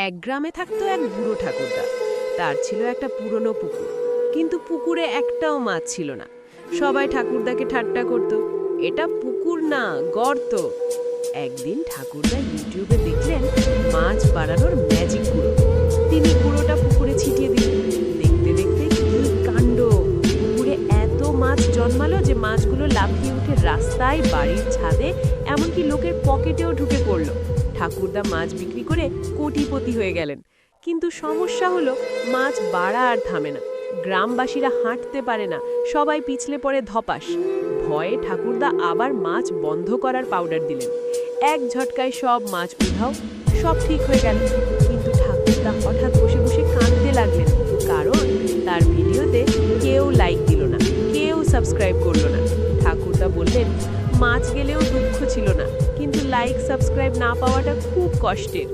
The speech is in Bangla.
এক গ্রামে থাকতো এক বুড়ো ঠাকুরদা। তার ছিল একটা পুরনো পুকুর, কিন্তু পুকুরে একটাও মাছ ছিল না। সবাই ঠাকুরদাকে ঠাট্টা করত, এটা পুকুর না, গর্ত। একদিন ঠাকুরদা ইউটিউবে দেখলেন মাছ বাড়ানোর ম্যাজিক গুঁড়ো। তিনি গুঁড়োটা পুকুরে ছিটিয়ে দিলেন। দেখতে দেখতে কি কাণ্ড! পুকুরে এত মাছ জন্মালো যে মাছগুলো লাফিয়ে উঠে রাস্তায়, বাড়ির ছাদে, এমনকি লোকের পকেটেও ঢুকে পড়ল। ঠাকুরদা মাছ বিক্রি করে কোটিপতি হয়ে গেলেন। কিন্তু সমস্যা হলো, মাছ বাড়া আর থামে না। গ্রামবাসীরা হাঁটতে পারে না, সবাই পিছলে পড়ে ধপাস। ভয়ে ঠাকুরদা আবার মাছ বন্ধ করার পাউডার দিলেন। এক ঝটকায় সব মাছ উধাও, সব ঠিক হয়ে গেল। কিন্তু ঠাকুরদা হঠাৎ বসে বসে কাঁদতে লাগলেন, কারণ তার ভিডিওতে কেউ লাইক দিল না, কেউ সাবস্ক্রাইব করলো না। ঠাকুরদা বললেন, মাছ গেলেও দুঃখ ছিল না, কিন্তু লাইক সাবস্ক্রাইব না পাওয়াটা খুব কষ্টের।